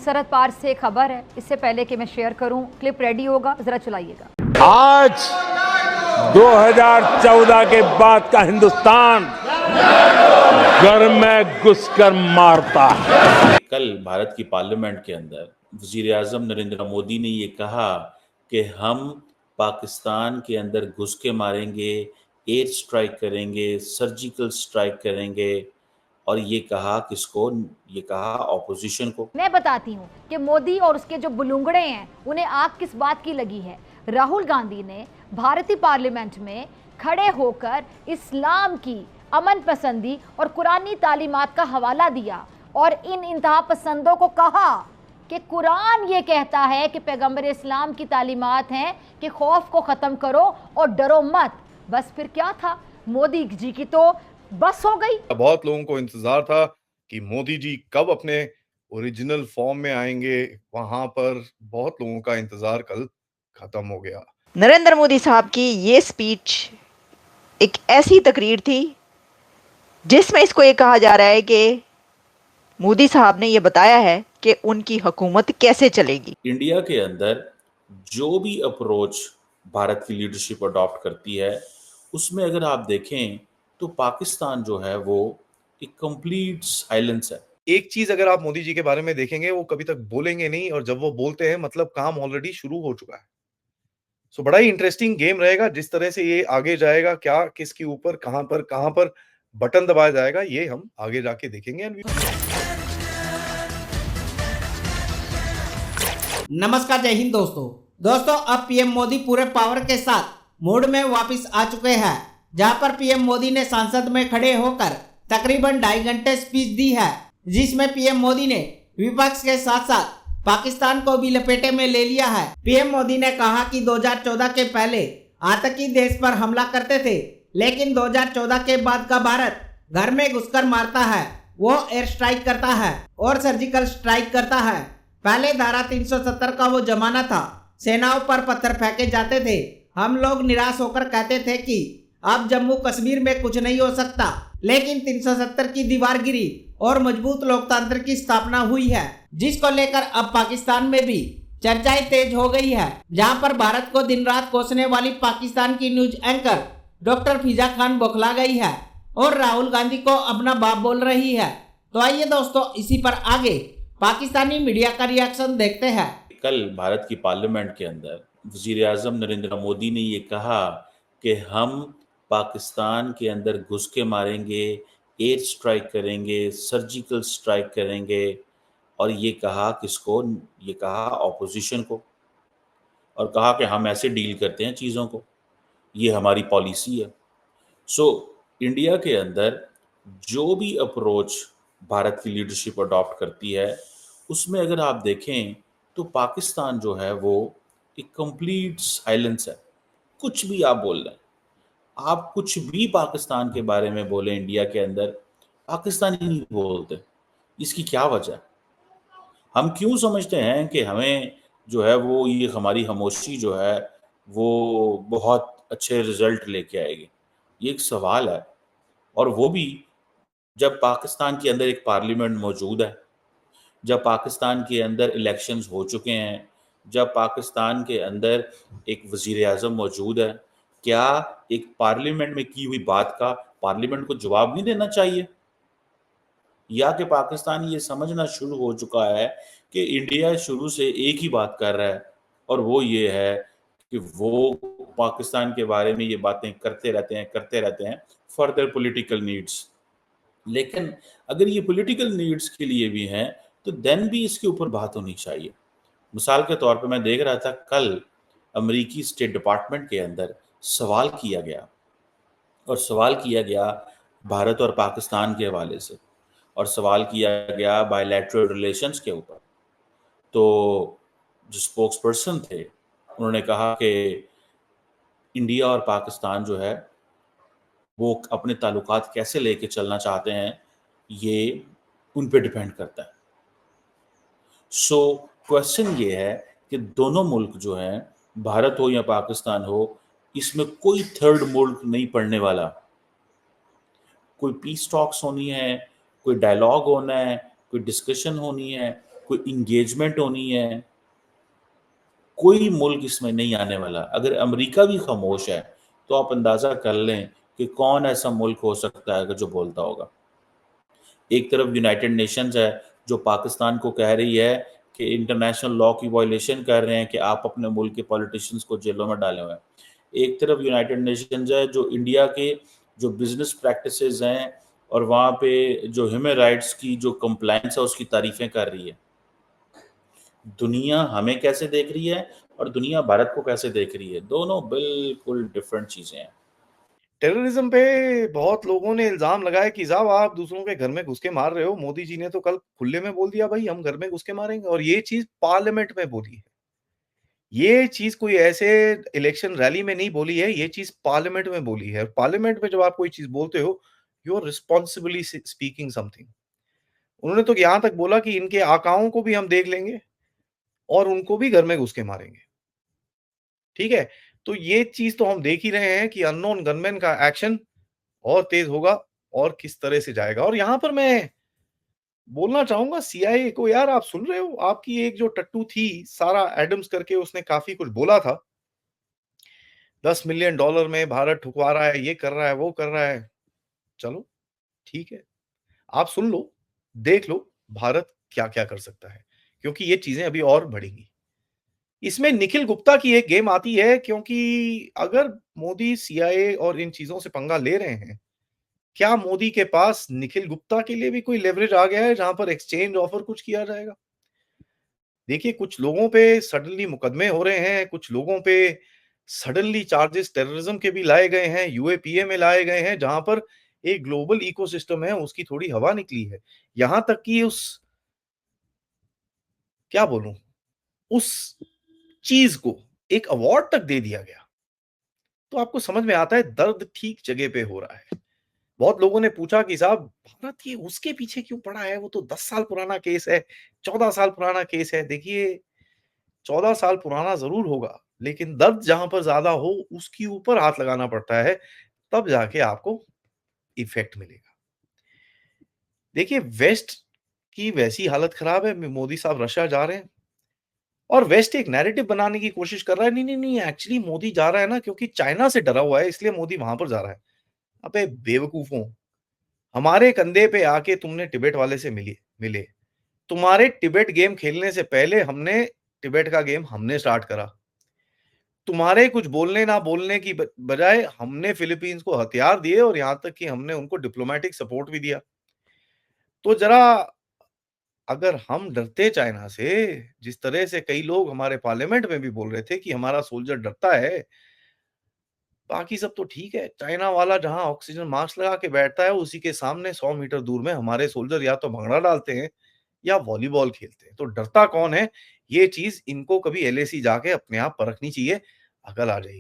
सरहद पार से खबर है, इससे पहले कि मैं शेयर करूं, क्लिप रेडी होगा, जरा चलाइएगा। आज 2014 के बाद का हिंदुस्तान घर में घुसकर मारता है। कल भारत की पार्लियामेंट के अंदर वजीर आजम नरेंद्र मोदी ने ये कहा कि हम पाकिस्तान के अंदर घुस के मारेंगे, एयर स्ट्राइक करेंगे, सर्जिकल स्ट्राइक करेंगे। और ये कहा किसको? ये कहा ऑपोजिशन को। मैं बताती हूँ कि मोदी और उसके जो बुलुंगड़े हैं उन्हें आग किस बात की लगी है। राहुल गांधी ने भारतीय पार्लियामेंट में खड़े होकर इस्लाम की अमन पसंदी और कुरानी तालीमात का हवाला दिया और इन इंतहा पसंदों को कहा कि कुरान ये कहता है कि पैगंबर इस्लाम की तालीमात हैं कि खौफ को ख़त्म करो और डरो मत। बस फिर क्या था, मोदी जी की तो बस हो गई। बहुत लोगों को इंतजार था कि मोदी जी कब अपने ओरिजिनल फॉर्म में आएंगे। वहां पर बहुत लोगों का इंतजार कल खत्म हो गया। नरेंद्र मोदी साहब की ये स्पीच एक ऐसी तकरीर थी जिसमें इसको ये कहा जा रहा है कि मोदी साहब ने ये बताया है कि उनकी हुकूमत कैसे चलेगी। इंडिया के अंदर जो भी अप्रोच भारत की लीडरशिप अडॉप्ट करती है, उसमें अगर आप देखें तो पाकिस्तान जो है वो एक कंप्लीट साइलेंस है। एक चीज अगर आप मोदी जी के बारे में देखेंगे, वो कभी तक बोलेंगे नहीं, और जब वो बोलते हैं मतलब काम ऑलरेडी शुरू हो चुका है। सो बड़ा ही इंटरेस्टिंग गेम रहेगा जिस तरह से ये आगे जाएगा। क्या किसके ऊपर कहां पर बटन दबाया जाएगा, ये हम आगे जाके देखेंगे। नमस्कार, जय हिंद दोस्तों अब पीएम मोदी पूरे पावर के साथ मूड में वापस आ चुके हैं, जहां पर पीएम मोदी ने संसद में खड़े होकर तकरीबन 2.5 घंटे स्पीच दी है, जिसमें पीएम मोदी ने विपक्ष के साथ साथ पाकिस्तान को भी लपेटे में ले लिया है। पीएम मोदी ने कहा कि 2014 के पहले आतंकी देश पर हमला करते थे, लेकिन 2014 के बाद का भारत घर में घुसकर मारता है। वो एयर स्ट्राइक करता है और सर्जिकल स्ट्राइक करता है। पहले धारा 370 का वो जमाना था, सेनाओं पर पत्थर फेंके जाते थे। हम लोग निराश होकर कहते थे कि अब जम्मू कश्मीर में कुछ नहीं हो सकता, लेकिन 370 की दीवार गिरी और मजबूत लोकतंत्र की स्थापना हुई है, जिसको लेकर अब पाकिस्तान में भी चर्चाएं तेज हो गई है। जहां पर भारत को दिन रात कोसने वाली पाकिस्तान की न्यूज एंकर डॉक्टर फिजा खान बौखला गई है और राहुल गांधी को अपना बाप बोल रही है। तो आइए दोस्तों, इसी पर आगे पाकिस्तानी मीडिया का रिएक्शन देखते हैं। कल भारत की पार्लियामेंट के अंदर वजीर आजम नरेंद्र मोदी ने ये कहा कि हम पाकिस्तान के अंदर घुस के मारेंगे, एयर स्ट्राइक करेंगे, सर्जिकल स्ट्राइक करेंगे। और ये कहा किसको? ये कहा ऑपोजिशन को, और कहा कि हम ऐसे डील करते हैं चीज़ों को, ये हमारी पॉलिसी है। सो इंडिया के अंदर जो भी अप्रोच भारत की लीडरशिप अडॉप्ट करती है, उसमें अगर आप देखें तो पाकिस्तान जो है वो एक कंप्लीट साइलेंस है। कुछ भी आप बोल रहे हैं, आप कुछ भी पाकिस्तान के बारे में बोले इंडिया के अंदर, पाकिस्तानी नहीं बोलते। इसकी क्या वजह है? हम क्यों समझते हैं कि हमें जो है वो ये हमारी खामोशी जो है वो बहुत अच्छे रिजल्ट लेके आएगी? ये एक सवाल है। और वो भी जब पाकिस्तान के अंदर एक पार्लियामेंट मौजूद है, जब पाकिस्तान के अंदर इलेक्शंस हो चुके हैं, जब पाकिस्तान के अंदर एक वज़ीर आज़म मौजूद है। क्या एक पार्लियामेंट में की हुई बात का पार्लियामेंट को जवाब नहीं देना चाहिए? या कि पाकिस्तान ये समझना शुरू हो चुका है कि इंडिया शुरू से एक ही बात कर रहा है, और वो ये है कि वो पाकिस्तान के बारे में ये बातें करते रहते हैं फॉर देयर पॉलिटिकल नीड्स। लेकिन अगर ये पॉलिटिकल नीड्स के लिए भी हैं तो देन भी इसके ऊपर बात होनी चाहिए। मिसाल के तौर पे मैं देख रहा था कल अमेरिकी स्टेट डिपार्टमेंट के अंदर सवाल किया गया, और सवाल किया गया भारत और पाकिस्तान के हवाले से, और सवाल किया गया बायलैटरल रिलेशंस के ऊपर। तो जो स्पोक्स पर्सन थे उन्होंने कहा कि इंडिया और पाकिस्तान जो है वो अपने ताल्लुकात कैसे लेके चलना चाहते हैं, ये उन पे डिपेंड करता है। सो क्वेश्चन ये है कि दोनों मुल्क जो हैं, भारत हो या पाकिस्तान हो, इसमें कोई थर्ड मुल्क नहीं पड़ने वाला। कोई पीस टॉक्स होनी है, कोई डायलॉग होना है, कोई डिस्कशन होनी है, कोई इंगेजमेंट होनी है, कोई मुल्क इसमें नहीं आने वाला। अगर अमेरिका भी खामोश है तो आप अंदाजा कर लें कि कौन ऐसा मुल्क हो सकता है जो बोलता होगा। एक तरफ यूनाइटेड नेशंस है जो पाकिस्तान को कह रही है कि इंटरनेशनल लॉ की वायलेशन कर रहे हैं कि आप अपने मुल्क के पॉलिटिशियंस को जेलों में डाले हुए हैं। एक तरफ यूनाइटेड नेशंस है जो इंडिया के जो बिजनेस प्रैक्टिसेस हैं और वहाँ पे जो ह्यूमन राइट्स की जो कंप्लायंस है उसकी तारीफें कर रही है। दुनिया हमें कैसे देख रही है और दुनिया भारत को कैसे देख रही है, दोनों बिल्कुल डिफरेंट चीजें हैं। टेररिज्म पे बहुत लोगों ने इल्जाम लगाया कि साहब आप दूसरों के घर में घुस के मार रहे हो। मोदी जी ने तो कल खुले में बोल दिया भाई हम घर में घुस के मारेंगे, और ये चीज पार्लियामेंट में बोली है। ये चीज कोई ऐसे इलेक्शन रैली में नहीं बोली है, ये चीज पार्लियामेंट में बोली है। पार्लियामेंट में जब आप कोई चीज बोलते हो, you are responsibly speaking something. उन्होंने तो यहां तक बोला कि इनके आकाओं को भी हम देख लेंगे और उनको भी घर में घुस के मारेंगे। ठीक है, तो ये चीज तो हम देख ही रहे हैं कि अननोन गनमैन का एक्शन और तेज होगा और किस तरह से जाएगा। और यहां पर मैं बोलना चाहूंगा सीआईए को, यार आप सुन रहे हो, आपकी एक जो टट्टू थी सारा एडम्स करके, उसने काफी कुछ बोला था, $10 मिलियन में भारत ठुकवा रहा है, ये कर रहा है, वो कर रहा है। चलो ठीक है, आप सुन लो, देख लो भारत क्या क्या कर सकता है, क्योंकि ये चीजें अभी और बढ़ेंगी। इसमें निखिल गुप्ता की एक गेम आती है, क्योंकि अगर मोदी सीआईए और इन चीजों से पंगा ले रहे हैं, क्या मोदी के पास निखिल गुप्ता के लिए भी कोई लेवरेज आ गया है जहां पर एक्सचेंज ऑफर कुछ किया जाएगा? देखिए, कुछ लोगों पे सडनली मुकदमे हो रहे हैं, कुछ लोगों पे सडनली चार्जेस टेररिज्म के भी लाए गए हैं, यूएपीए में लाए गए हैं, जहां पर एक ग्लोबल इकोसिस्टम है उसकी थोड़ी हवा निकली है। यहां तक कि उस, क्या बोलूं, उस चीज को एक अवार्ड तक दे दिया गया। तो आपको समझ में आता है दर्द ठीक जगह पे हो रहा है। बहुत लोगों ने पूछा कि साहब भारत ये उसके पीछे क्यों पड़ा है, वो तो 10 साल पुराना केस है, 14 साल पुराना केस है। देखिए, 14 साल पुराना जरूर होगा, लेकिन दर्द जहां पर ज्यादा हो उसके ऊपर हाथ लगाना पड़ता है, तब जाके आपको इफेक्ट मिलेगा। देखिए, वेस्ट की वैसी हालत खराब है, मोदी साहब रशिया जा रहे हैं और वेस्ट एक नैरेटिव बनाने की कोशिश कर रहा है, नहीं नहीं नहीं, एक्चुअली मोदी जा रहा है ना क्योंकि चाइना से डरा हुआ है, इसलिए मोदी वहां पर जा रहा है। अबे बेवकूफों, हमारे कंधे पे आके तुमने तिब्बत वाले से मिले। तुम्हारे तिब्बत गेम खेलने से पहले हमने तिब्बत का गेम हमने स्टार्ट करा। तुम्हारे कुछ बोलने ना बोलने की बजाय हमने फिलीपींस को हथियार दिए और यहां तक कि हमने उनको डिप्लोमेटिक सपोर्ट भी दिया। तो जरा, अगर हम डरते चाइना से, जिस तरह से कई लोग हमारे पार्लियामेंट में भी बोल रहे थे कि हमारा सोल्जर डरता है, बाकी सब तो ठीक है। चाइना वाला जहां ऑक्सीजन मास्क लगा के बैठता है, उसी के सामने 100 मीटर दूर में हमारे सोल्जर या तो भंगड़ा डालते हैं या वॉलीबॉल खेलते हैं। तो डरता कौन है, ये चीज इनको कभी एलएसी जाके अपने आप परखनी चाहिए। अकल आ जाएगी।